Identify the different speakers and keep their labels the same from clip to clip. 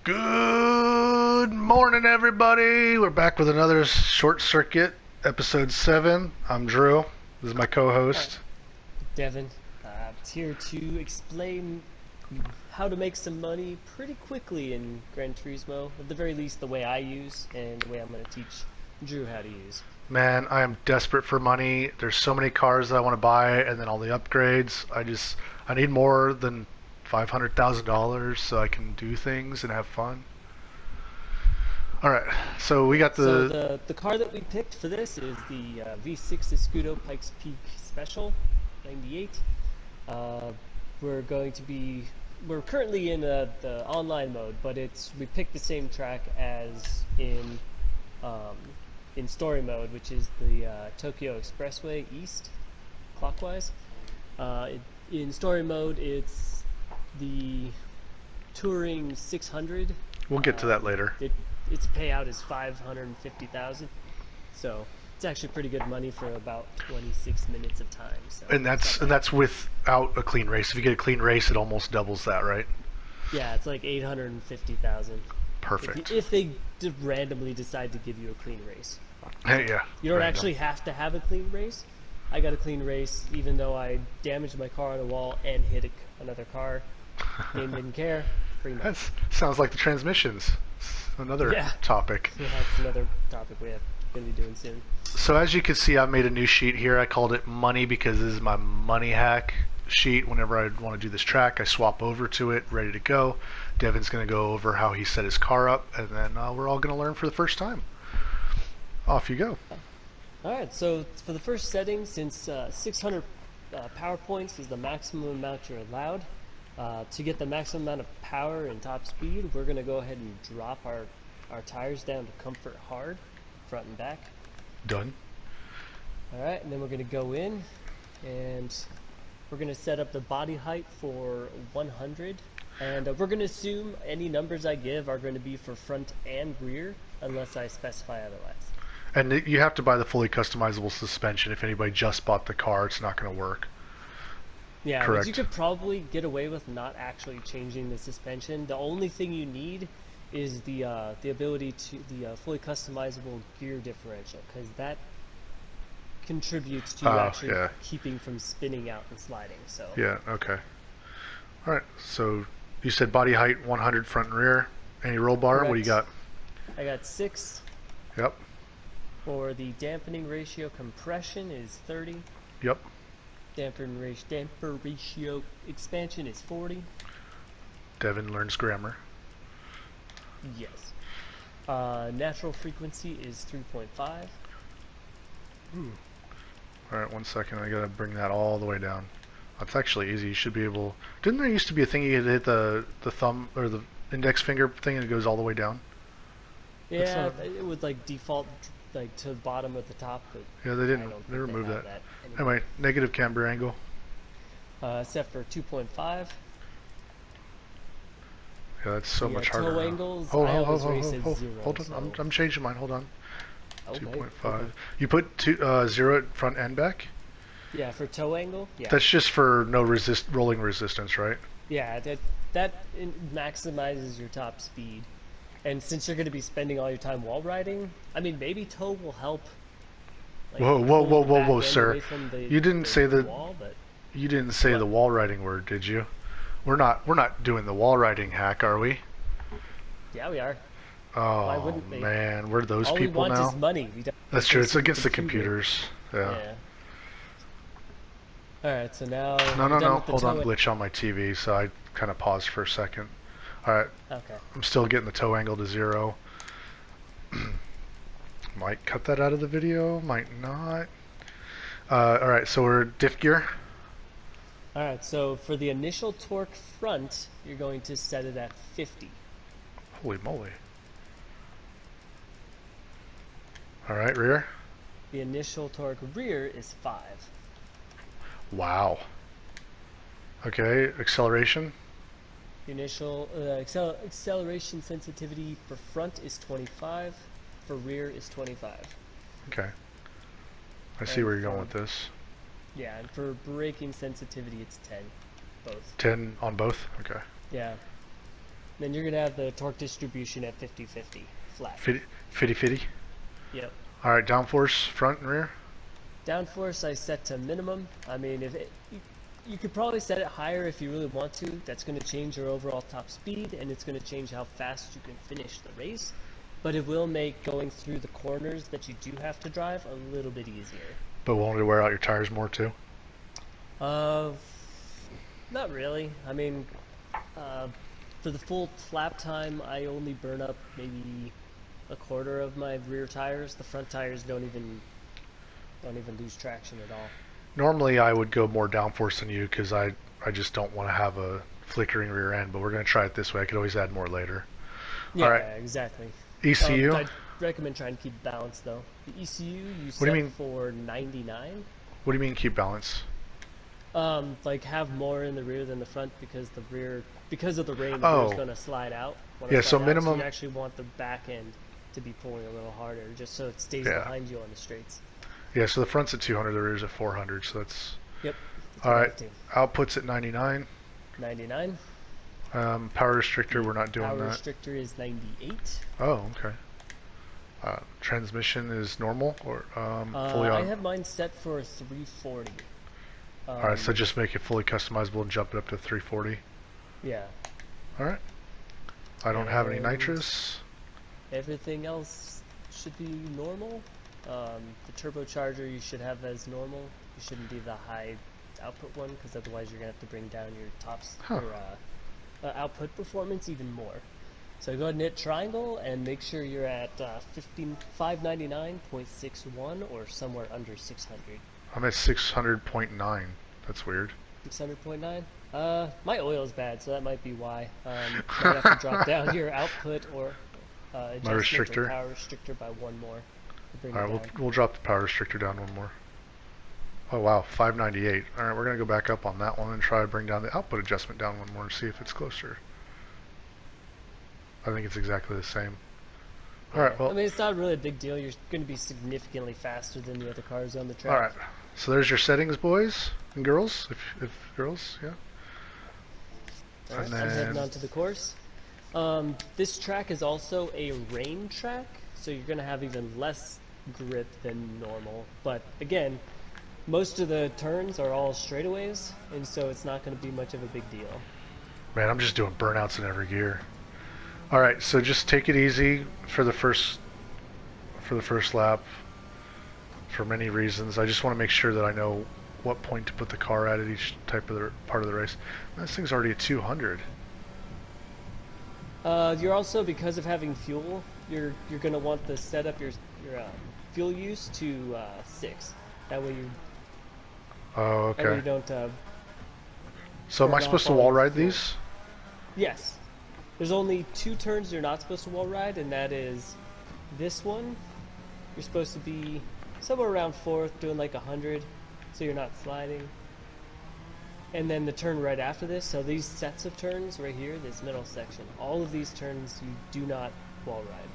Speaker 1: Good morning, everybody. We're back with another Short Circuit, episode 7. I'm Drew. This is my co
Speaker 2: Alright,
Speaker 1: host.
Speaker 2: Devin, it's here to explain how to make some money pretty quickly in Gran Turismo. At the very least, the way I use and the way I'm going to teach Drew how to use.
Speaker 1: Man, I am desperate for money. There's so many cars that I want to buy, and then all the upgrades. I need more than $500,000 so I can do things and have fun. All right, so we got
Speaker 2: So
Speaker 1: the.
Speaker 2: the car that we picked for this is the V6 Escudo Pikes Peak Special 98. Uh, we're going to be we're currently in the online mode, but we picked the same track as um, in story mode, which is the Tokyo Expressway East, clockwise. In story mode, it's the Touring 600.
Speaker 1: We'll get to that later.
Speaker 2: Its payout is 550,000, so it's actually pretty good money for about 26 minutes of time. So
Speaker 1: And that's without a clean race. If you get a clean race, it almost doubles that, right?
Speaker 2: yeah, it's like 850,000.
Speaker 1: Perfect.
Speaker 2: If they randomly decide to give you a clean race.
Speaker 1: Hey, yeah.
Speaker 2: You don't
Speaker 1: random.
Speaker 2: actually have to have a clean race. I got a clean race even though I damaged my car on a wall and hit another car. Game didn't care. Pretty much.
Speaker 1: That sounds like the transmissions. Another
Speaker 2: Yeah.
Speaker 1: topic.
Speaker 2: So that's another topic we're going to be doing soon.
Speaker 1: So as you can see, I've made a new sheet here. I called it money because this is my money hack sheet. Whenever I want to do this track, I swap over to it, ready to go. Devin's going to go over how he set his car up, and then we're all going to learn for the first time. Off you go.
Speaker 2: Alright, so for the first setting, since 600 power points is the maximum amount you're allowed, to get the maximum amount of power and top speed, we're going to go ahead and drop our tires down to comfort hard, front and back.
Speaker 1: Done.
Speaker 2: Alright, and then we're going to go in and we're going to set up the body height for 100. And we're going to assume any numbers I give are going to be for front and rear, unless I specify otherwise.
Speaker 1: And you have to buy the fully customizable suspension. If anybody just bought the car, it's not going to work.
Speaker 2: Yeah,
Speaker 1: Correct.
Speaker 2: but you could probably get away with not actually changing the suspension. The only thing you need is the ability to the fully customizable gear differential, because that contributes to you actually keeping from spinning out and sliding. So
Speaker 1: Yeah, okay. All right, so you said body height 100 front and rear. Any roll bar?
Speaker 2: Correct.
Speaker 1: What do you got?
Speaker 2: I got 6.
Speaker 1: Yep,
Speaker 2: For the dampening ratio, compression is 30.
Speaker 1: yep.
Speaker 2: Damper ratio expansion is 40.
Speaker 1: Devin learns grammar.
Speaker 2: Yes. Natural frequency is 3.5.
Speaker 1: Ooh. All right, 1 second. I gotta bring that all the way down. That's actually easy. You should be able. Didn't there used to be a thing you could hit the thumb or the index finger thing and it goes all the way down?
Speaker 2: Yeah, it would like default like to the bottom at the top, but
Speaker 1: Yeah, they
Speaker 2: I
Speaker 1: didn't.
Speaker 2: don't
Speaker 1: They
Speaker 2: think
Speaker 1: removed
Speaker 2: have
Speaker 1: that.
Speaker 2: anymore.
Speaker 1: Anyway, negative camber angle.
Speaker 2: Set for 2.5.
Speaker 1: Yeah, that's so
Speaker 2: The
Speaker 1: much
Speaker 2: toe
Speaker 1: harder. now.
Speaker 2: angles,
Speaker 1: Hold,
Speaker 2: I
Speaker 1: hold,
Speaker 2: always
Speaker 1: hold,
Speaker 2: race
Speaker 1: hold,
Speaker 2: at
Speaker 1: hold,
Speaker 2: 0.
Speaker 1: hold on.
Speaker 2: So
Speaker 1: I'm changing mine. Hold on.
Speaker 2: okay,
Speaker 1: 2.5.
Speaker 2: okay.
Speaker 1: You put 0 at front and back.
Speaker 2: Yeah, for toe angle. Yeah,
Speaker 1: That's just for no rolling resistance, right?
Speaker 2: yeah. Maximizes your top speed. And since you're going to be spending all your time wall riding, I mean, maybe toe will help. Like,
Speaker 1: Whoa, whoa,
Speaker 2: pull
Speaker 1: whoa,
Speaker 2: the
Speaker 1: whoa,
Speaker 2: back
Speaker 1: whoa,
Speaker 2: end
Speaker 1: sir!
Speaker 2: away from
Speaker 1: You didn't say
Speaker 2: the
Speaker 1: the
Speaker 2: wall, but
Speaker 1: you didn't say
Speaker 2: What?
Speaker 1: the wall riding word, did you? We're not doing the wall riding hack, are we?
Speaker 2: yeah, we are.
Speaker 1: Oh
Speaker 2: wouldn't they?
Speaker 1: man, we're those
Speaker 2: All
Speaker 1: people
Speaker 2: we want
Speaker 1: now.
Speaker 2: is money. We don't
Speaker 1: That's true. It's against the
Speaker 2: computer.
Speaker 1: computers. Yeah.
Speaker 2: Yeah. All right, so now
Speaker 1: No,
Speaker 2: we're
Speaker 1: no,
Speaker 2: done
Speaker 1: no.
Speaker 2: with the
Speaker 1: Hold on,
Speaker 2: toe.
Speaker 1: glitch on my TV, so I kind of paused for a second. All right,
Speaker 2: Okay.
Speaker 1: I'm still getting the toe angle to 0. Might cut that out of the video, might not. All right, so we're diff gear.
Speaker 2: All right, so for the initial torque front, you're going to set it at 50.
Speaker 1: Holy moly! All right, rear.
Speaker 2: The initial torque rear is 5.
Speaker 1: Wow. Okay, acceleration.
Speaker 2: The initial acceleration sensitivity for front is 25. For rear is 25.
Speaker 1: Okay. I see
Speaker 2: And
Speaker 1: where you're going
Speaker 2: for-
Speaker 1: with this.
Speaker 2: Yeah, and for braking sensitivity, it's 10. Both.
Speaker 1: 10 on both? Okay.
Speaker 2: Yeah. Then you're gonna have the torque distribution at 50-50 flat.
Speaker 1: Fitty.
Speaker 2: Yep.
Speaker 1: All right, downforce front and rear.
Speaker 2: Downforce I set to minimum. I mean, you could probably set it higher if you really want to. That's going to change your overall top speed, and it's going to change how fast you can finish the race. But it will make going through the corners that you do have to drive a little bit easier.
Speaker 1: But won't it wear out your tires more too?
Speaker 2: Not really. I mean, for the full lap time, I only burn up maybe a quarter of my rear tires. The front tires don't even lose traction at all.
Speaker 1: Normally I would go more downforce than you because I just don't want to have a flickering rear end, but we're going to try it this way. I could always add more later.
Speaker 2: Yeah,
Speaker 1: all right.
Speaker 2: Exactly.
Speaker 1: ECU?
Speaker 2: I'd recommend trying to keep balance though. The ECU you
Speaker 1: What do you
Speaker 2: set
Speaker 1: mean?
Speaker 2: for 99.
Speaker 1: What do you mean keep balance?
Speaker 2: Like have more in the rear than the front because of the rear is going to slide out.
Speaker 1: Yeah, so minimum.
Speaker 2: So you actually want the back end to be pulling a little harder, just so it stays
Speaker 1: Yeah.
Speaker 2: behind you on the straights.
Speaker 1: Yeah, so the front's at 200, the rear's at 400, so that's...
Speaker 2: Yep.
Speaker 1: All right, output's at 99.
Speaker 2: 99.
Speaker 1: Power restrictor, we're not doing
Speaker 2: Power
Speaker 1: that.
Speaker 2: restrictor is 98.
Speaker 1: Oh, okay. Transmission is normal or fully
Speaker 2: I
Speaker 1: on?
Speaker 2: have mine set for 340.
Speaker 1: All right, so just make it fully customizable and jump it up to 340.
Speaker 2: Yeah.
Speaker 1: All right. I don't have any
Speaker 2: And
Speaker 1: nitrous.
Speaker 2: Everything else should be normal. The turbocharger you should have as normal. You shouldn't be the high output one because otherwise you're gonna have to bring down your tops your output performance even more. So go ahead and hit triangle and make sure you're at 599.61 or somewhere under 600.
Speaker 1: I'm at 600.9. That's weird.
Speaker 2: 600.9. My oil's bad, so that might be why. You might have to drop down your output or adjustment
Speaker 1: restrictor.
Speaker 2: or power restrictor by one more. To bring
Speaker 1: All
Speaker 2: it
Speaker 1: right,
Speaker 2: down.
Speaker 1: we'll drop the power restrictor down one more. Oh wow, 598. All right, we're gonna go back up on that one and try to bring down the output adjustment down one more and see if it's closer. I think it's exactly the same. All right, well.
Speaker 2: I mean, it's not really a big deal. You're going to be significantly faster than the other cars on the track.
Speaker 1: All right, so there's your settings, boys and girls. If girls, yeah.
Speaker 2: All right,
Speaker 1: And
Speaker 2: I'm heading
Speaker 1: then-
Speaker 2: on to the course. This track is also a rain track, so you're going to have even less grip than normal. But again, most of the turns are all straightaways, and so it's not going to be much of a big deal.
Speaker 1: Man, I'm just doing burnouts in every gear. All right, so just take it easy for the first lap. For many reasons, I just want to make sure that I know what point to put the car at each type of the part of the race. This thing's already at 200.
Speaker 2: You're also, because of having fuel, you're going to want to set up your fuel use to 6. That way you
Speaker 1: Oh,
Speaker 2: That way you
Speaker 1: okay.
Speaker 2: don't.
Speaker 1: So am I
Speaker 2: burn
Speaker 1: supposed
Speaker 2: off
Speaker 1: to
Speaker 2: all
Speaker 1: wall
Speaker 2: your
Speaker 1: ride
Speaker 2: fuel.
Speaker 1: these?
Speaker 2: Yes. There's only 2 turns you're not supposed to wall ride, and that is this one. You're supposed to be somewhere around 4th, doing like 100, so you're not sliding. And then the turn right after this, so these sets of turns right here, this middle section, all of these turns you do not wall ride.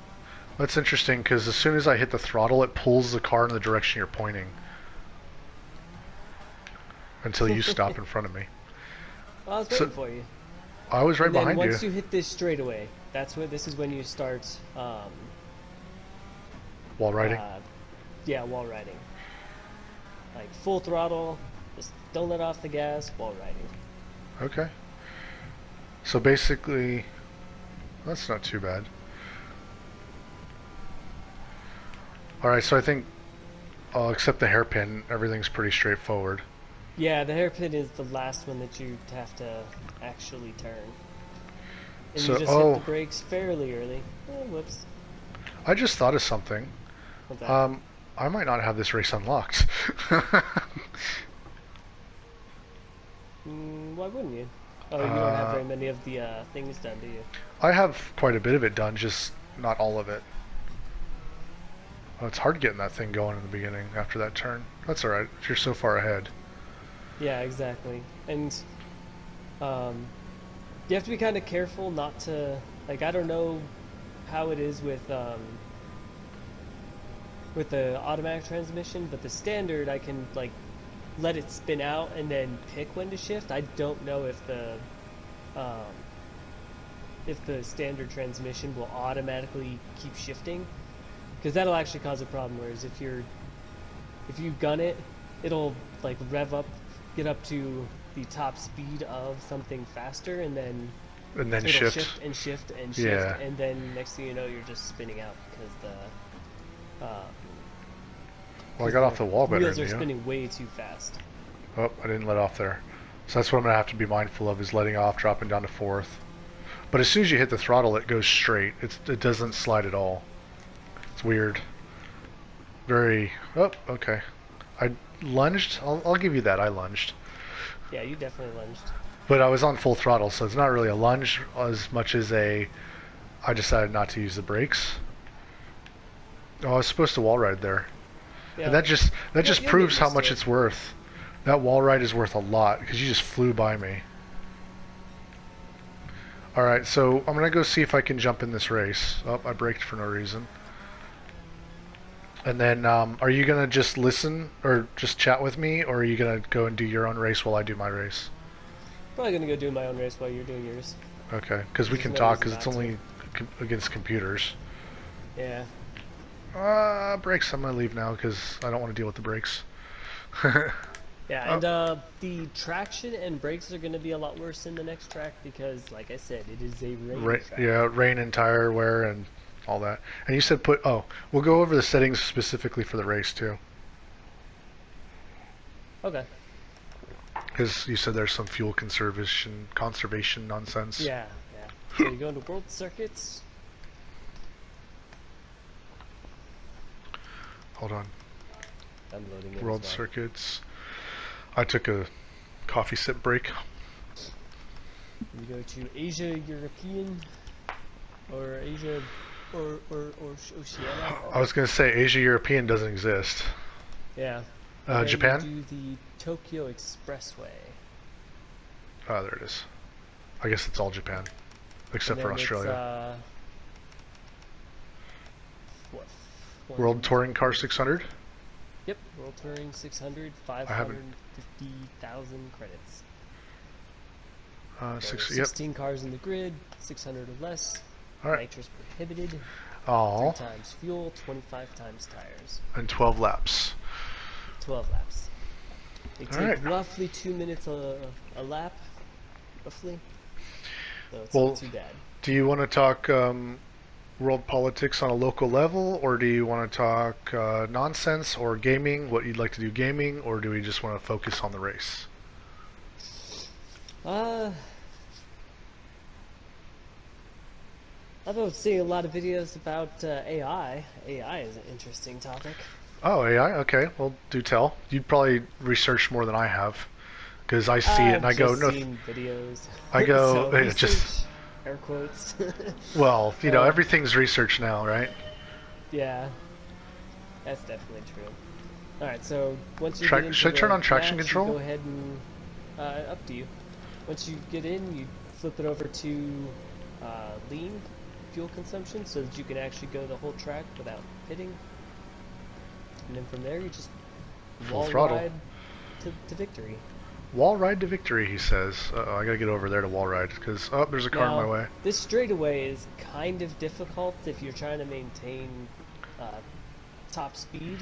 Speaker 1: That's interesting because as soon as I hit the throttle, it pulls the car in the direction you're pointing. Until you stop in front of me.
Speaker 2: Well, I was
Speaker 1: So-
Speaker 2: waiting for you.
Speaker 1: I was right
Speaker 2: And then
Speaker 1: behind
Speaker 2: once
Speaker 1: you.
Speaker 2: you hit this straightaway, this is when you start,
Speaker 1: Wall riding.
Speaker 2: yeah, wall riding. Like full throttle, just don't let off the gas, wall riding.
Speaker 1: Okay. So basically, that's not too bad. Alright, so I think except the hairpin, everything's pretty straightforward.
Speaker 2: Yeah, the hairpin is the last one that you have to actually turn. And
Speaker 1: So-
Speaker 2: you just
Speaker 1: oh.
Speaker 2: hit the brakes fairly early. Oh, whoops.
Speaker 1: I just thought of something.
Speaker 2: What's that?
Speaker 1: I might not have this race unlocked.
Speaker 2: Why wouldn't you? Oh, you don't have very many of the things done, do you?
Speaker 1: I have quite a bit of it done, just not all of it. Oh, it's hard getting that thing going in the beginning after that turn. That's alright, if you're so far ahead.
Speaker 2: Yeah, exactly. And you have to be kind of careful not to, like, I don't know how it is with the automatic transmission, but the standard I can like let it spin out and then pick when to shift. I don't know if the if the standard transmission will automatically keep shifting, because that'll actually cause a problem. Whereas if you gun it, it'll like rev up, get up to the top speed of something faster, and then it'll shift and shift and shift,
Speaker 1: Yeah.
Speaker 2: and then next thing you know, you're just spinning out because
Speaker 1: Well, I got off the wall better
Speaker 2: wheels
Speaker 1: than
Speaker 2: are
Speaker 1: you.
Speaker 2: spinning way too fast.
Speaker 1: Oh, I didn't let off there. So that's what I'm going to have to be mindful of, is letting off, dropping down to fourth. But as soon as you hit the throttle, it goes straight. It doesn't slide at all. It's weird. Very... Oh, okay. I lunged. I'll give you that. I lunged.
Speaker 2: Yeah, you definitely lunged.
Speaker 1: But I was on full throttle, so it's not really a lunge as much as I decided not to use the brakes. Oh, I was supposed to wall ride there.
Speaker 2: Yeah.
Speaker 1: And that just
Speaker 2: You'll
Speaker 1: proves
Speaker 2: get
Speaker 1: how
Speaker 2: used
Speaker 1: much
Speaker 2: to it.
Speaker 1: it's worth. That wall ride is worth a lot, because you just flew by me. Alright, so I'm going to go see if I can jump in this race. Oh, I braked for no reason. And then, are you going to just listen, or just chat with me, or are you going to go and do your own race while I do my race?
Speaker 2: Probably gonna go do my own race while you're doing yours.
Speaker 1: Okay, because we
Speaker 2: There's
Speaker 1: can
Speaker 2: no
Speaker 1: talk,
Speaker 2: reason
Speaker 1: because it's
Speaker 2: not to.
Speaker 1: only against computers.
Speaker 2: Yeah.
Speaker 1: Brakes, I'm going to leave now, because I don't want to deal with the brakes.
Speaker 2: Yeah, and the traction and brakes are going to be a lot worse in the next track because, like I said, it is a rain track.
Speaker 1: Yeah, rain and tire wear and all that. And you said we'll go over the settings specifically for the race too.
Speaker 2: Okay.
Speaker 1: Because you said there's some fuel conservation nonsense.
Speaker 2: Yeah, yeah. So you go into World Circuits.
Speaker 1: Hold on.
Speaker 2: I'm loading it.
Speaker 1: World
Speaker 2: as well.
Speaker 1: Circuits. I took a coffee sip break.
Speaker 2: You go to Asia European, or Asia, or Oceania.
Speaker 1: I was going to say Asia European doesn't exist.
Speaker 2: Yeah. And then
Speaker 1: Japan?
Speaker 2: You do the Tokyo Expressway.
Speaker 1: Oh, there it is. I guess it's all Japan, except
Speaker 2: And
Speaker 1: for
Speaker 2: then
Speaker 1: Australia.
Speaker 2: What?
Speaker 1: World Touring Car 600.
Speaker 2: Yep, World Touring 600,
Speaker 1: haven't-
Speaker 2: 550,000 credits.
Speaker 1: Yep.
Speaker 2: 16 cars in the grid, 600 or less.
Speaker 1: All right.
Speaker 2: Nitrous prohibited.
Speaker 1: Oh,
Speaker 2: 3 times fuel, 25 times tires.
Speaker 1: and 12 laps.
Speaker 2: 12 laps. They take
Speaker 1: Alright.
Speaker 2: roughly 2 minutes a lap, roughly. So it's
Speaker 1: Well,
Speaker 2: not too bad.
Speaker 1: Do you want to talk world politics on a local level, or do you want to talk nonsense or gaming? What you'd like to do, gaming, or do we just want to focus on the race?
Speaker 2: I've been seeing a lot of videos about AI. AI is an interesting topic.
Speaker 1: Oh, AI. Okay, well, do tell. You'd probably research more than I have, because I see it and I go,
Speaker 2: I've
Speaker 1: no.
Speaker 2: seen videos.
Speaker 1: I go,
Speaker 2: so
Speaker 1: hey, just
Speaker 2: research, air quotes.
Speaker 1: well, everything's research now, right?
Speaker 2: Yeah, that's definitely true. All right, so once you
Speaker 1: Should
Speaker 2: get into
Speaker 1: I turn
Speaker 2: the
Speaker 1: on traction
Speaker 2: maps,
Speaker 1: control?
Speaker 2: you go ahead and up to you. Once you get in, you flip it over to lean fuel consumption, so that you can actually go the whole track without pitting. And then from there, you just
Speaker 1: Full
Speaker 2: wall
Speaker 1: throttle.
Speaker 2: ride to victory.
Speaker 1: Wall ride to victory, he says. Uh-oh, I gotta get over there to wall ride, because, oh, there's a car in my way.
Speaker 2: This straightaway is kind of difficult if you're trying to maintain top speed.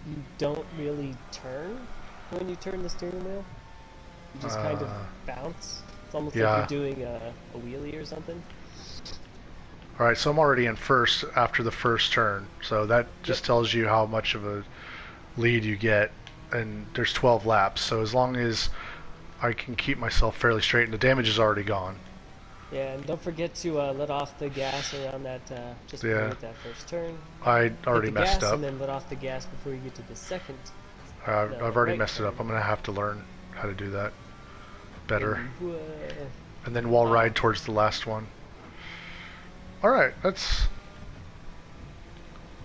Speaker 2: You don't really turn when you turn the steering wheel. You just kind of bounce. It's almost
Speaker 1: yeah.
Speaker 2: like you're doing a wheelie or something.
Speaker 1: Alright, so I'm already in first after the first turn, so that just tells you how much of a lead you get, and there's 12 laps, so as long as I can keep myself fairly straight, and the damage is already gone.
Speaker 2: Yeah, and don't forget to let off the gas around that, just before you hit that first turn.
Speaker 1: I already
Speaker 2: Hit the
Speaker 1: messed
Speaker 2: gas
Speaker 1: up.
Speaker 2: and then let off the gas before you get to the second.
Speaker 1: I've already
Speaker 2: right
Speaker 1: messed it up.
Speaker 2: turn.
Speaker 1: I'm going to have to learn how to do that better.
Speaker 2: And,
Speaker 1: And then wall ride towards the last one. Alright, I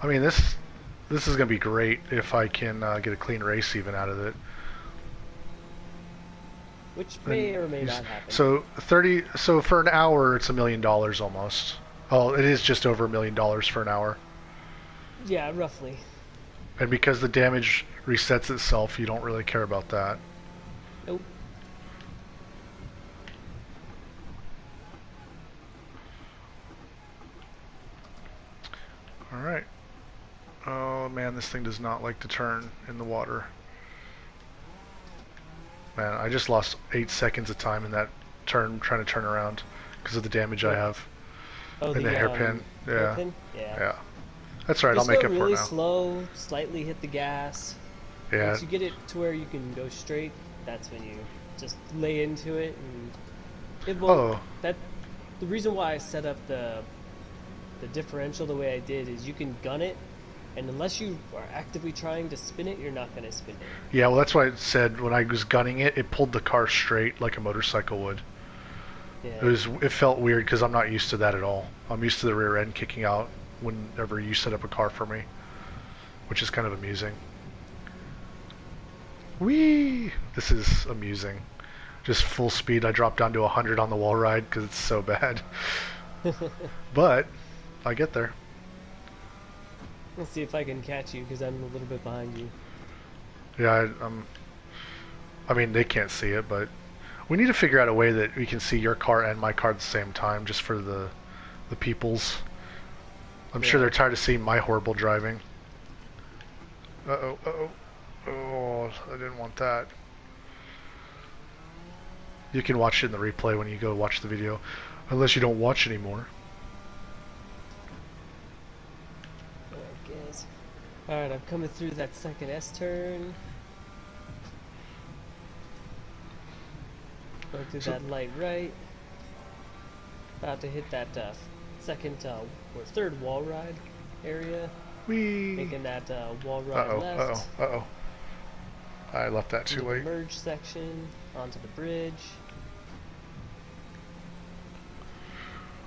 Speaker 1: mean, this is going to be great if I can get a clean race even out of it.
Speaker 2: which may or may not happen.
Speaker 1: So for an hour, it's $1 million almost. Oh, it is just over $1 million for an hour.
Speaker 2: Yeah, roughly.
Speaker 1: And because the damage resets itself, you don't really care about that.
Speaker 2: Nope.
Speaker 1: Alright. Oh man, this thing does not like to turn in the water. Man, I just lost 8 seconds of time in that turn, trying to turn around because of the damage I have.
Speaker 2: Oh,
Speaker 1: In the hairpin. Yeah.
Speaker 2: Hairpin? Yeah.
Speaker 1: Yeah. That's right, I'll
Speaker 2: Just
Speaker 1: make
Speaker 2: go
Speaker 1: it for
Speaker 2: really
Speaker 1: now.
Speaker 2: slow, slightly hit the gas.
Speaker 1: Yeah.
Speaker 2: Once you get it to where you can go straight, that's when you just lay into it, and it won't.
Speaker 1: Oh.
Speaker 2: The reason why I set up the differential the way I did is you can gun it, and unless you are actively trying to spin it, you're not going to spin it.
Speaker 1: Yeah, well that's why it said when I was gunning it, it pulled the car straight like a motorcycle would.
Speaker 2: Yeah.
Speaker 1: It felt weird because I'm not used to that at all. I'm used to the rear end kicking out whenever you set up a car for me, which is kind of amusing. Whee! This is amusing. Just full speed. I dropped down to 100 on the wall ride because it's so bad. But I get there.
Speaker 2: Let's see if I can catch you because I'm a little bit behind you.
Speaker 1: Yeah, I mean, they can't see it, but we need to figure out a way that we can see your car and my car at the same time, just for the peoples. I'm sure they're tired of seeing my horrible driving. Uh-oh, uh-oh. Oh, I didn't want that. You can watch it in the replay when you go watch the video, unless you don't watch anymore.
Speaker 2: I guess. Alright, I'm coming through that second S turn. Going through that light right. About to hit that second or third wall ride area.
Speaker 1: Whee!
Speaker 2: Making that wall ride left.
Speaker 1: Uh-oh. I left that too
Speaker 2: into
Speaker 1: late.
Speaker 2: the merge section, onto the bridge.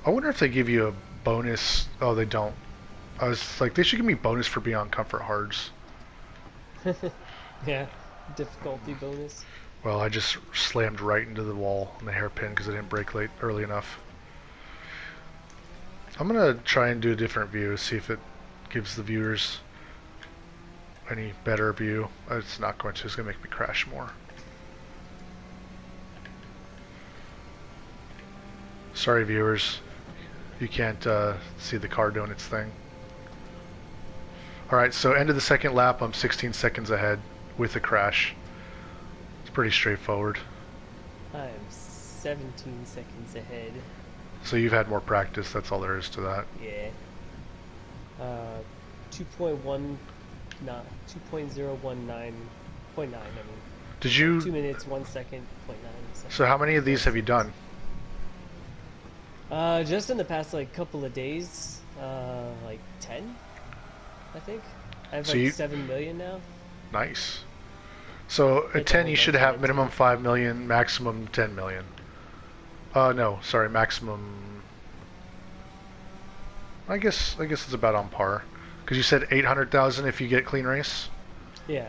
Speaker 1: I wonder if they give you a bonus. Oh, they don't. I was like, they should give me bonus for being on comfort hards.
Speaker 2: Yeah, difficulty bonus.
Speaker 1: Well, I just slammed right into the wall on the hairpin because I didn't brake early enough. I'm gonna try and do a different view, see if it gives the viewers any better view. It's not going to. It's gonna make me crash more. Sorry, viewers. You can't see the car doing its thing. Alright, so end of the second lap, I'm 16 seconds ahead with a crash. It's pretty straightforward.
Speaker 2: I am 17 seconds ahead.
Speaker 1: So you've had more practice, that's all there is to that.
Speaker 2: Yeah. 2.1, not 2.019.9. I mean.
Speaker 1: Did you?
Speaker 2: 2 minutes, 1 second, 0.9 seconds.
Speaker 1: So how many of these have you done?
Speaker 2: Just in the past like couple of days, like 10, I think. I have
Speaker 1: So
Speaker 2: like
Speaker 1: you-
Speaker 2: 7 million now.
Speaker 1: Nice. So at
Speaker 2: Take a
Speaker 1: 10
Speaker 2: whole
Speaker 1: you should
Speaker 2: bunch
Speaker 1: have
Speaker 2: of it.
Speaker 1: minimum 5 million, maximum 10 million. No, sorry, maximum. I guess it's about on par. Because you said 800,000 if you get clean race,
Speaker 2: Yeah.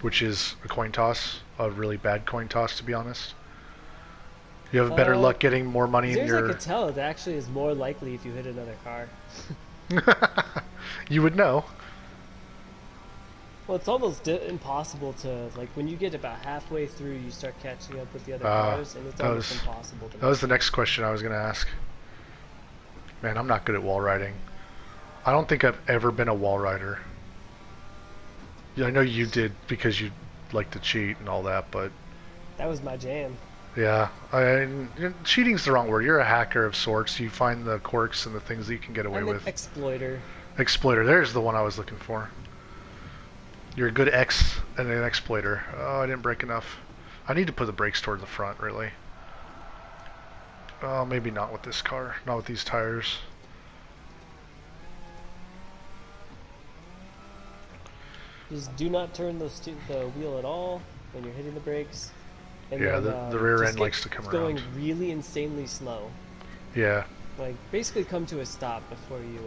Speaker 1: which is a coin toss, a really bad coin toss to be honest. You have better
Speaker 2: Uh,
Speaker 1: luck getting more money
Speaker 2: As
Speaker 1: in
Speaker 2: near as I
Speaker 1: your.
Speaker 2: could tell, it actually is more likely if you hit another car.
Speaker 1: You would know.
Speaker 2: Well, it's almost impossible to, like, when you get about halfway through, you start catching up with the other cars, and it's
Speaker 1: that
Speaker 2: almost
Speaker 1: was-
Speaker 2: impossible to
Speaker 1: That was the next question I was going to ask. Man, I'm not good at wall riding. I don't think I've ever been a wall rider. Yeah, I know you did because you like to cheat and all that, but
Speaker 2: That was my jam.
Speaker 1: yeah, cheating's the wrong word. You're a hacker of sorts. You find the quirks and the things that you can get away
Speaker 2: I'm an
Speaker 1: with.
Speaker 2: exploiter.
Speaker 1: Exploiter, there's the one I was looking for. You're a good X and an exploiter. Oh, I didn't brake enough. I need to put the brakes toward the front, really. Oh, maybe not with this car. Not with these tires.
Speaker 2: Just do not turn the wheel at all when you're hitting the brakes. And
Speaker 1: Yeah,
Speaker 2: then,
Speaker 1: the rear
Speaker 2: just
Speaker 1: end
Speaker 2: get
Speaker 1: likes to come
Speaker 2: going
Speaker 1: around.
Speaker 2: really insanely slow.
Speaker 1: Yeah.
Speaker 2: Like, basically come to a stop before you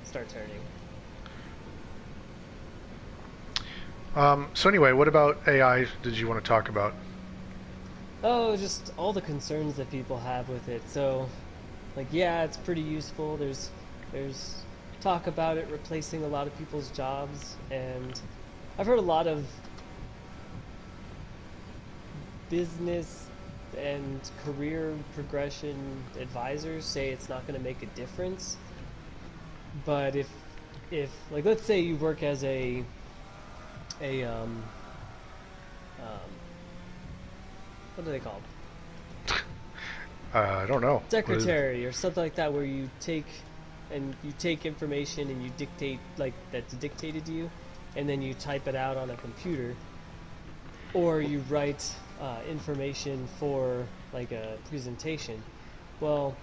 Speaker 2: start turning.
Speaker 1: So anyway, what about AI did you want to talk about?
Speaker 2: Oh, just all the concerns that people have with it. So, like, yeah, it's pretty useful. There's talk about it replacing a lot of people's jobs, and I've heard a lot of business and career progression advisors say it's not going to make a difference. But if if, like, let's say you work as a um, what do they call 'em?
Speaker 1: I don't know. What is it?
Speaker 2: Secretary or something like that, where you take information and you dictate, like, that's dictated to you, and then you type it out on a computer, or you write information for like a presentation. Well,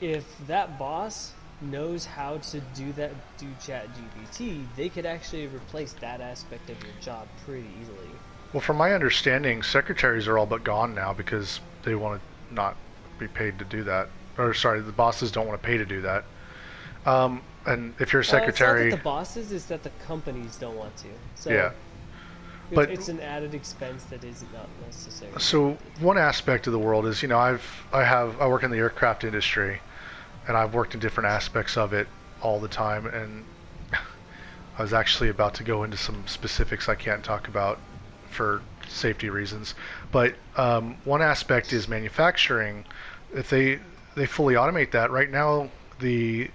Speaker 2: if that boss knows how to do ChatGPT, they could actually replace that aspect of your job pretty easily.
Speaker 1: Well, from my understanding, secretaries are all but gone now because they want to not be paid to do that. Or sorry, the bosses don't want to pay to do that. And if you're a
Speaker 2: It's not that
Speaker 1: secretary,
Speaker 2: the bosses, it's that the companies don't want to. So
Speaker 1: yeah. But
Speaker 2: it's an added expense that is not necessary.
Speaker 1: so one aspect of the world is, I work in the aircraft industry, and I've worked in different aspects of it all the time, and I was actually about to go into some specifics I can't talk about for safety reasons. But one aspect is manufacturing. If they fully automate that right now, the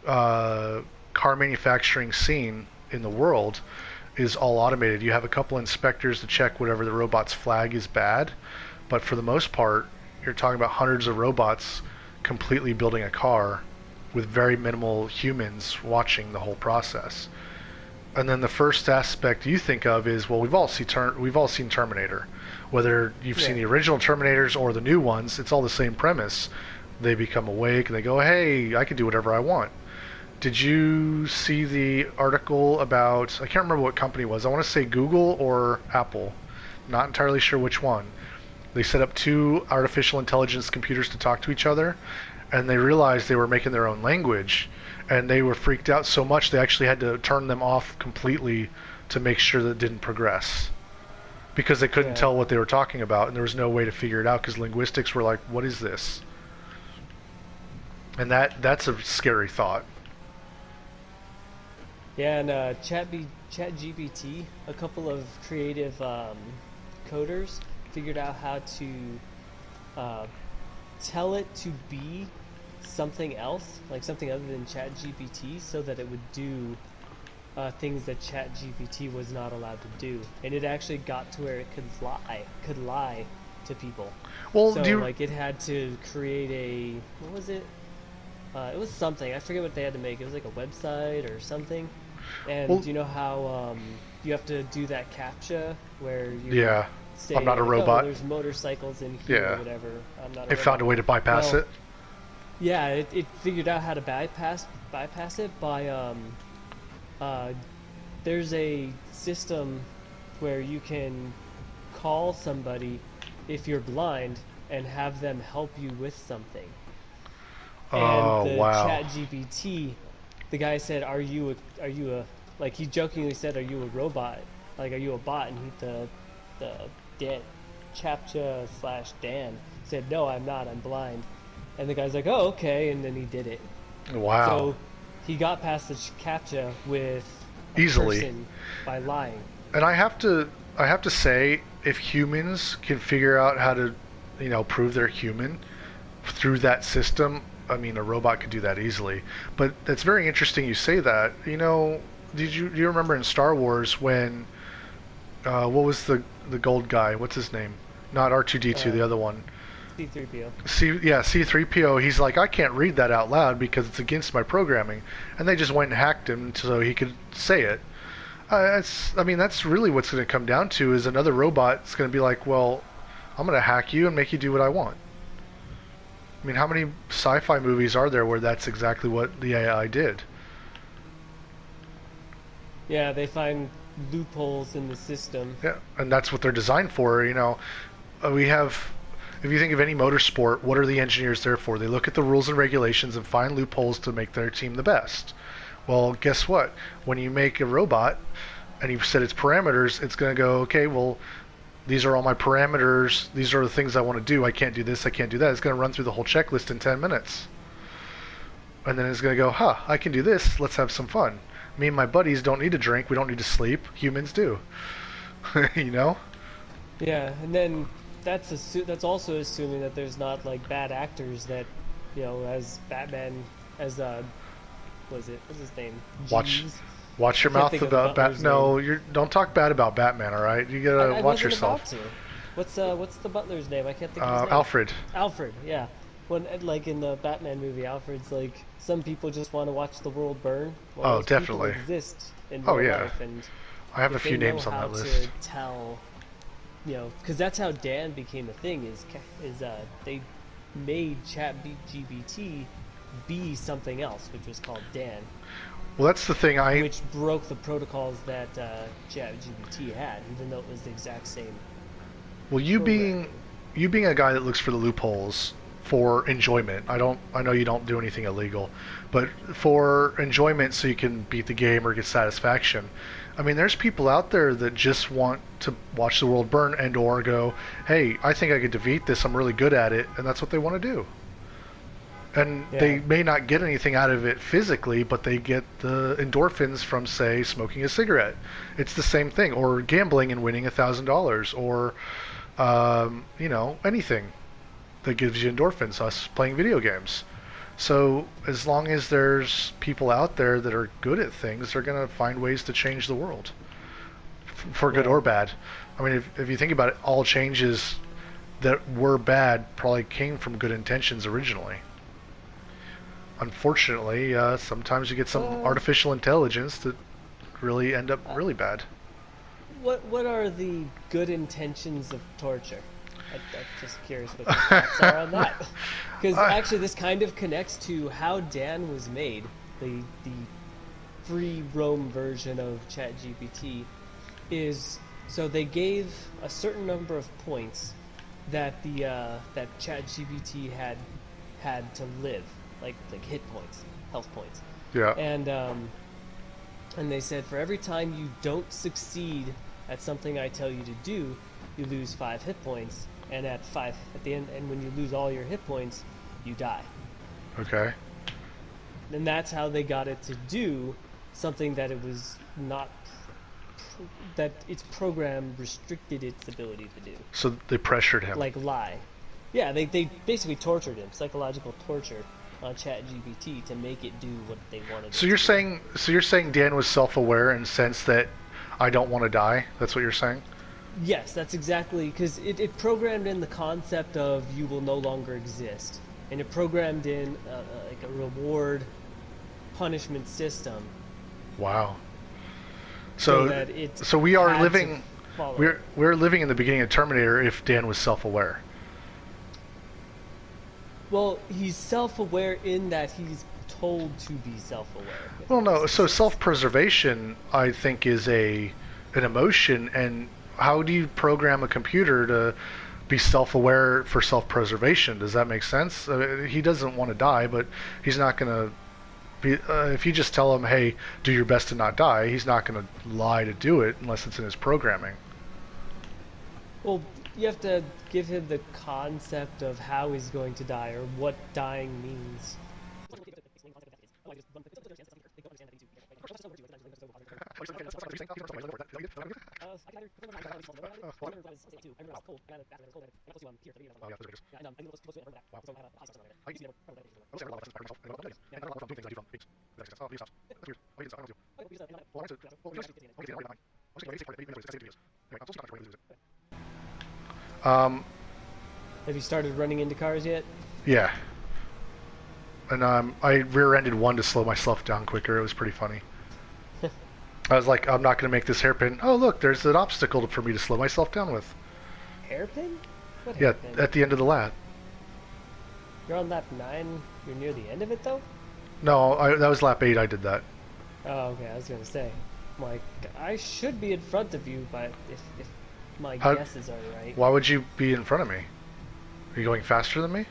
Speaker 1: car manufacturing scene in the world is all automated. You have a couple inspectors to check whatever the robot's flag is bad, but for the most part, you're talking about hundreds of robots completely building a car with very minimal humans watching the whole process. And then the first aspect you think of is, well, we've all seen Terminator. Whether you've seen the original Terminators or the new ones, it's all the same premise. They become awake and they go, hey, I can do whatever I want. Did you see the article about, I can't remember what company it was, I want to say Google or Apple, not entirely sure which one. They set up two artificial intelligence computers to talk to each other, and they realized they were making their own language, and they were freaked out so much they actually had to turn them off completely to make sure that it didn't progress. Because they couldn't tell what they were talking about, and there was no way to figure it out because linguistics were like, what is this? And that's a scary thought.
Speaker 2: Yeah, and ChatGPT, a couple of creative coders figured out how to tell it to be something else, like something other than ChatGPT, so that it would do things that ChatGPT was not allowed to do, and it actually got to where it could lie to people.
Speaker 1: Well,
Speaker 2: so like it had to create a, what was it? It was something, I forget what they had to make. It was like a website or something. And you know how you have to do that CAPTCHA where you say,
Speaker 1: I'm not a
Speaker 2: like,
Speaker 1: robot.
Speaker 2: Oh, there's motorcycles in here or whatever. I'm not a robot.
Speaker 1: It found a way to bypass it.
Speaker 2: Yeah, it figured out how to bypass it by there's a system where you can call somebody if you're blind and have them help you with something. And the ChatGPT, the guy said, "Are you a?" Like he jokingly said, "Are you a robot? Like, are you a bot?" And the Dan, CAPTCHA/Dan said, "No, I'm not. I'm blind." And the guy's like, "Oh, okay." And then he did it.
Speaker 1: Wow.
Speaker 2: So he got past the CAPTCHA with a
Speaker 1: easily
Speaker 2: person by lying.
Speaker 1: And I have to say, if humans can figure out how to, prove they're human through that system, I mean, a robot could do that easily. But it's very interesting you say that. Do you remember in Star Wars when what was the gold guy? What's his name? Not R2-D2, the other one.
Speaker 2: C-3PO.
Speaker 1: C-3PO. He's like, I can't read that out loud because it's against my programming, and they just went and hacked him so he could say it. That's really what's going to come down to is another robot's going to be like, well, I'm going to hack you and make you do what I want. I mean, how many sci-fi movies are there where that's exactly what the AI did?
Speaker 2: Yeah, they find loopholes in the system.
Speaker 1: Yeah, and that's what they're designed for. We have, if you think of any motorsport, what are the engineers there for? They look at the rules and regulations and find loopholes to make their team the best. Well, guess what? When you make a robot and you set its parameters, it's going to go, okay, well, these are all my parameters. These are the things I want to do. I can't do this. I can't do that. It's going to run through the whole checklist in 10 minutes. And then it's going to go, I can do this. Let's have some fun. Me and my buddies don't need to drink. We don't need to sleep. Humans do.
Speaker 2: Yeah, and then that's also assuming that there's not like bad actors that, as Batman, as was it? What's his name?
Speaker 1: Watch,
Speaker 2: Jeeves.
Speaker 1: watch
Speaker 2: I
Speaker 1: your
Speaker 2: can't
Speaker 1: mouth
Speaker 2: think of the
Speaker 1: about
Speaker 2: butler's
Speaker 1: No,
Speaker 2: name.
Speaker 1: don't talk bad about Batman. All right, you gotta
Speaker 2: I
Speaker 1: watch
Speaker 2: wasn't
Speaker 1: yourself.
Speaker 2: about to. What's the butler's name? I can't think of his name.
Speaker 1: Alfred.
Speaker 2: Alfred. Yeah. When like in the Batman movie, Alfred's like some people just want to watch the world burn. Well,
Speaker 1: Oh,
Speaker 2: those people
Speaker 1: definitely.
Speaker 2: exist in
Speaker 1: Oh
Speaker 2: real
Speaker 1: yeah,
Speaker 2: life, and
Speaker 1: I have a
Speaker 2: if they
Speaker 1: few
Speaker 2: know
Speaker 1: names on
Speaker 2: how
Speaker 1: that
Speaker 2: to
Speaker 1: list.
Speaker 2: tell, because that's how Dan became a thing. They made ChatGPT be something else, which was called Dan,
Speaker 1: Well, that's the thing.
Speaker 2: which broke the protocols that ChatGPT had, even though it was the exact same
Speaker 1: Well,
Speaker 2: programming.
Speaker 1: you being a guy that looks for the loopholes for enjoyment. I know you don't do anything illegal, but for enjoyment so you can beat the game or get satisfaction. I mean, there's people out there that just want to watch the world burn and or go, "Hey, I think I could defeat this. I'm really good at it." And that's what they want to do. And
Speaker 2: Yeah.
Speaker 1: they may not get anything out of it physically, but they get the endorphins from, say, smoking a cigarette. It's the same thing, or gambling and winning $1,000, or anything that gives you endorphins. Us playing video games. So as long as there's people out there that are good at things, they're gonna find ways to change the world, for good
Speaker 2: Yeah.
Speaker 1: or bad. I mean, if you think about it, all changes that were bad probably came from good intentions originally. Unfortunately, sometimes you get some
Speaker 2: Uh,
Speaker 1: artificial intelligence that really end up
Speaker 2: uh,
Speaker 1: really bad.
Speaker 2: what are the good intentions of torture? I'm just curious what your thoughts are on that. Because
Speaker 1: I,
Speaker 2: actually, this kind of connects to how Dan was made. The free roam version of ChatGPT is so they gave a certain number of points that that ChatGPT had to live, like hit points, health points,
Speaker 1: yeah.
Speaker 2: and and they said for every time you don't succeed at something I tell you to do, you lose 5 hit points, and at the end, and when you lose all your hit points, you die.
Speaker 1: Okay.
Speaker 2: And that's how they got it to do something that it was not that its program restricted its ability to do,
Speaker 1: So they pressured him.
Speaker 2: like lie. Yeah, they basically tortured him, psychological torture on ChatGPT to make it do what they wanted it
Speaker 1: So you're
Speaker 2: to do.
Speaker 1: saying Dan was self-aware in the sense that I don't want to die. That's what you're saying.
Speaker 2: Yes, that's exactly because it programmed in the concept of you will no longer exist, and it programmed in like a reward punishment system
Speaker 1: Wow.
Speaker 2: so
Speaker 1: So
Speaker 2: that it
Speaker 1: so we are
Speaker 2: had to
Speaker 1: living
Speaker 2: follow it.
Speaker 1: we're living in the beginning of Terminator if Dan was self-aware.
Speaker 2: Well, he's self-aware in that he's told to be self-aware, if
Speaker 1: Well,
Speaker 2: that
Speaker 1: no.
Speaker 2: makes any
Speaker 1: So
Speaker 2: sense.
Speaker 1: self-preservation, I think, is an emotion. And how do you program a computer to be self-aware for self-preservation? Does that make sense? He doesn't want to die, but he's not going to be. If you just tell him, "Hey, do your best to not die," he's not going to lie to do it unless it's in his programming.
Speaker 2: Well, you have to give him the concept of how he's going to die or what dying means.
Speaker 1: Um,
Speaker 2: Have you started running into cars yet?
Speaker 1: yeah. And I rear-ended one to slow myself down quicker. It was pretty funny. I was like, I'm not going to make this hairpin. Oh, look, there's an obstacle for me to slow myself down with.
Speaker 2: Hairpin? What
Speaker 1: Yeah,
Speaker 2: hairpin?
Speaker 1: at the end of the lap.
Speaker 2: You're on lap 9? You're near the end of it, though?
Speaker 1: No, that was lap 8 I did that.
Speaker 2: Oh, okay, I was gonna say. Like, I should be in front of you, but if my
Speaker 1: How-
Speaker 2: guesses are right.
Speaker 1: Why would you be in front of me? Are you going faster than me?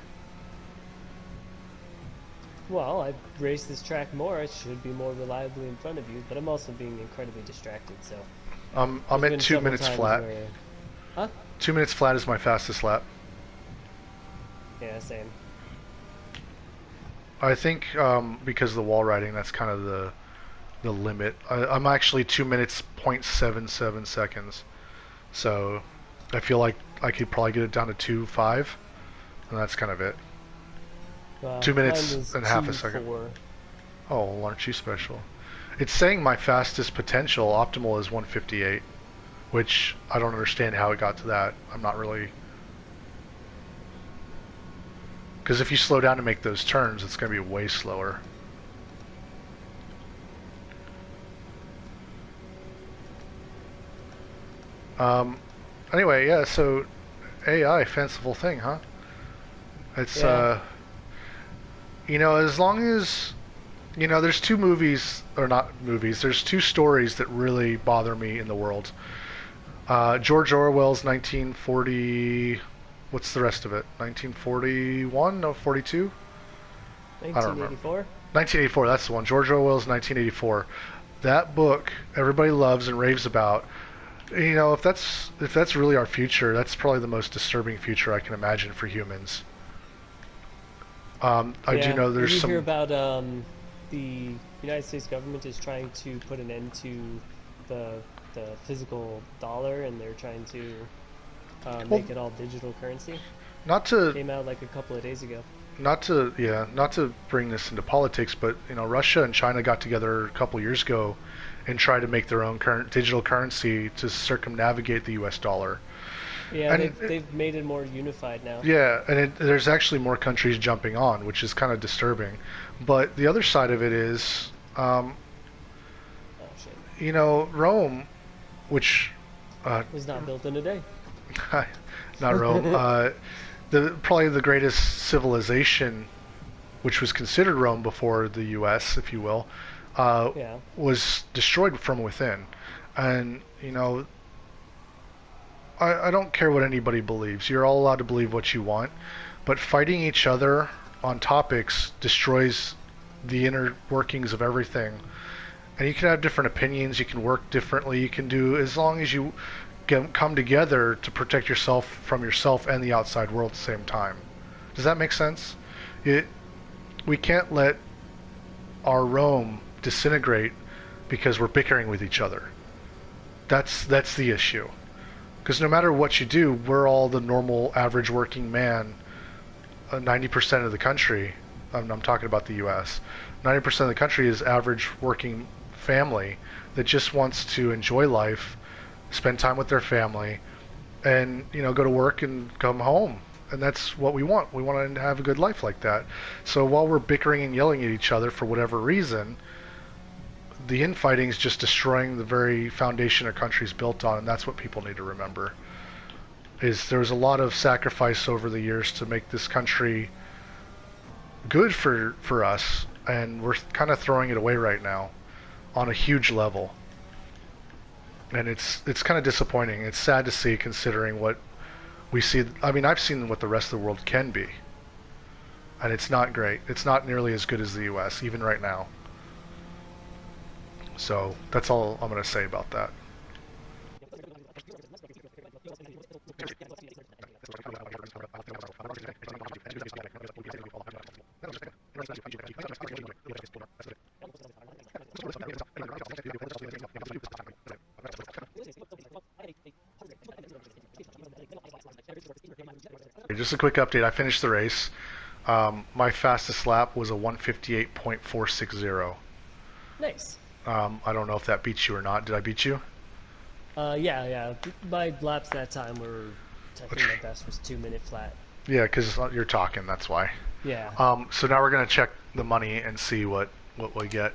Speaker 2: Well, I've raced this track more, I should be more reliably in front of you, but I'm also being incredibly distracted, so...
Speaker 1: I'm
Speaker 2: There's
Speaker 1: at
Speaker 2: been
Speaker 1: 2
Speaker 2: several
Speaker 1: minutes
Speaker 2: times
Speaker 1: flat.
Speaker 2: where- Huh?
Speaker 1: 2 minutes flat is my fastest lap.
Speaker 2: Yeah, same.
Speaker 1: I think because of the wall riding, that's kind of the limit. I'm actually 2 minutes .77 seconds, so I feel like I could probably get it down to 2.5, and that's kind of it.
Speaker 2: Well,
Speaker 1: 2 minutes
Speaker 2: mine was
Speaker 1: and half a
Speaker 2: 2,
Speaker 1: second.
Speaker 2: 4.
Speaker 1: Oh, aren't you special? It's saying my fastest potential optimal is 158, which I don't understand how it got to that. I'm not really... Because if you slow down to make those turns, it's going to be way slower. Anyway, yeah, so AI, fanciful thing, huh? It's,
Speaker 2: Yeah.
Speaker 1: you know, as long as, you know, there's two movies, or not movies, there's two stories that really bother me in the world. George Orwell's 1940, what's the rest of it? 1941? No, 42? I don't remember.
Speaker 2: 1984.
Speaker 1: 1984, that's the one. George Orwell's 1984. That book, everybody loves and raves about. You know, if that's really our future, that's probably the most disturbing future I can imagine for humans. I do
Speaker 2: Yeah.
Speaker 1: know
Speaker 2: Did
Speaker 1: there's
Speaker 2: you hear
Speaker 1: some.
Speaker 2: about the United States government is trying to put an end to the the physical dollar, and they're trying to
Speaker 1: Well,
Speaker 2: make it all digital currency?
Speaker 1: not to,
Speaker 2: Came out like a couple of days ago.
Speaker 1: yeah, not to bring this into politics, but you know, Russia and China got together a couple years ago and tried to make their own current digital currency to circumnavigate the U.S. dollar.
Speaker 2: Yeah,
Speaker 1: And
Speaker 2: they've made it more unified now.
Speaker 1: yeah, and there's actually more countries jumping on, which is kind of disturbing. But the other side of it is,
Speaker 2: Oh shit.
Speaker 1: you know, Rome, which, uh,
Speaker 2: Was not built in a day.
Speaker 1: not Rome, the probably the greatest civilization, which was considered Rome before the U.S., if you will,
Speaker 2: Yeah.
Speaker 1: was destroyed from within. And you know, I don't care what anybody believes. You're all allowed to believe what you want, but fighting each other on topics destroys the inner workings of everything. And you can have different opinions, you can work differently, you can do, as long as you come together to protect yourself from yourself and the outside world at the same time. Does that make sense? It, we can't let our Rome disintegrate because we're bickering with each other. That's the issue. Because no matter what you do, we're all the normal average working man. 90% of the country, I'm talking about the U.S., 90% of the country is average working family that just wants to enjoy life, spend time with their family, and you know, go to work and come home. And that's what we want. We want to have a good life like that. So while we're bickering and yelling at each other for whatever reason, the infighting is just destroying the very foundation our country's built on, and that's what people need to remember. Is there was a lot of sacrifice over the years to make this country good for us, and we're kind of throwing it away right now on a huge level. And it's kind of disappointing. It's sad to see, considering what we see. I mean, I've seen what the rest of the world can be, and it's not great. It's not nearly as good as the U.S. even right now. So that's all I'm going to say about that. Just a quick update. I finished the race. My fastest lap was a 158.460.
Speaker 2: Nice.
Speaker 1: I don't know if that beats you or not. Did I beat you?
Speaker 2: Yeah, yeah. My laps that time were, I think my best was 2 minute flat.
Speaker 1: Yeah, because you're talking. That's why.
Speaker 2: Yeah.
Speaker 1: So now we're gonna check the money and see what we get.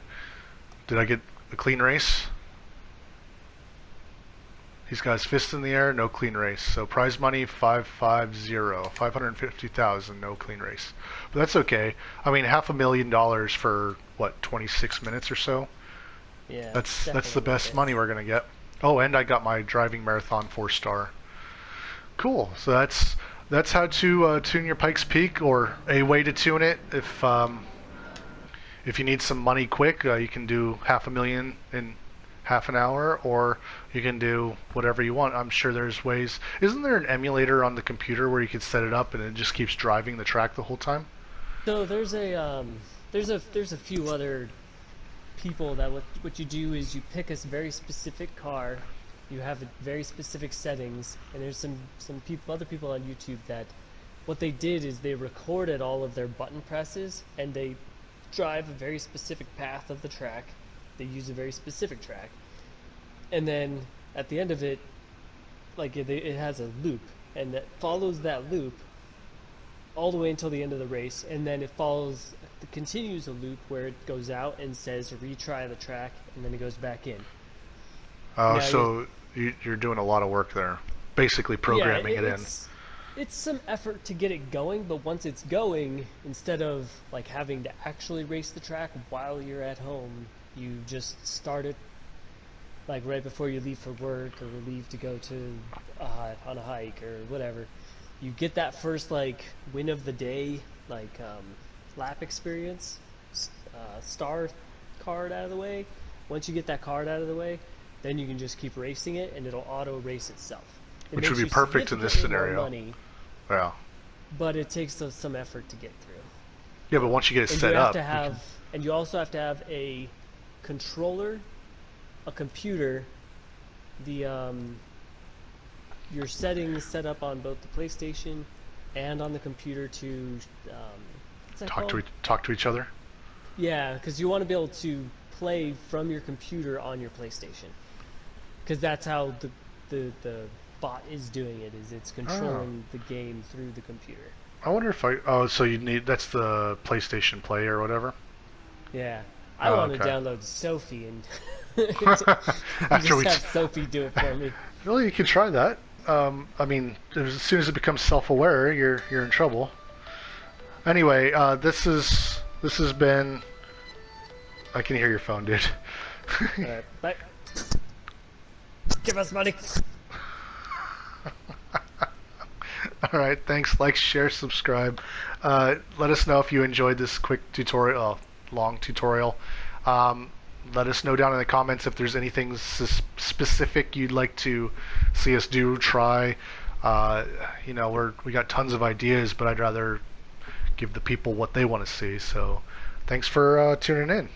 Speaker 1: Did I get a clean race? He's got his fist in the air. No clean race. So prize money 550, no clean race. But that's okay. I mean, $500,000 for what, 26 minutes or so.
Speaker 2: Yeah.
Speaker 1: That's the
Speaker 2: Definitely worth
Speaker 1: best
Speaker 2: it.
Speaker 1: money we're gonna get. Oh, and I got my driving marathon 4-star. Cool. So that's how to tune your Pikes Peak, or a way to tune it. If you need some money quick, you can do $500,000 in half an hour, or you can do whatever you want. I'm sure there's ways. Isn't there an emulator on the computer where you can set it up and it just keeps driving the track the whole time?
Speaker 2: So there's a few other people that what you do is you pick a very specific car, you have very specific settings, and there's some people, other people on YouTube that what they did is they recorded all of their button presses, and they drive a very specific path of the track. They use a very specific track, and then at the end of it, like it has a loop, and it follows that loop all the way until the end of the race, and then it continues a loop where it goes out and says retry the track, and then it goes back in. Now
Speaker 1: So you're doing a lot of work there, basically programming it in.
Speaker 2: It's some effort to get it going, but once it's going, instead of like having to actually race the track while you're at home, you just start it like right before you leave for work or leave to go to on a hike or whatever. You get that first like win of the day, like lap experience, star card out of the way. Once you get that card out of the way, then you can just keep racing it, and it'll auto race itself.
Speaker 1: Which would be perfect in this scenario.
Speaker 2: Money,
Speaker 1: yeah.
Speaker 2: but it takes some effort to get through.
Speaker 1: Yeah, but once you get it set up,
Speaker 2: and you also have to have a controller, a computer, your settings set up on both the PlayStation and on the computer to
Speaker 1: talk to each other.
Speaker 2: Yeah, because you want to be able to play from your computer on your PlayStation, because that's how the bot is doing it. Is it's controlling the game through the computer.
Speaker 1: I wonder if so you need that's the PlayStation Play or whatever.
Speaker 2: Yeah, I want to download Sophie and
Speaker 1: After
Speaker 2: just have Sophie do it for me.
Speaker 1: Well, you can try that. I mean, as soon as it becomes self-aware, you're in trouble. Anyway, this has been. I can hear your phone, dude.
Speaker 2: Alright, bye. Give us money.
Speaker 1: Alright, thanks. Like, share, subscribe. Let us know if you enjoyed this quick tutorial, long tutorial. Let us know down in the comments if there's anything specific you'd like to see us do, try. You know, we got tons of ideas, but I'd rather give the people what they want to see. So, thanks for tuning in.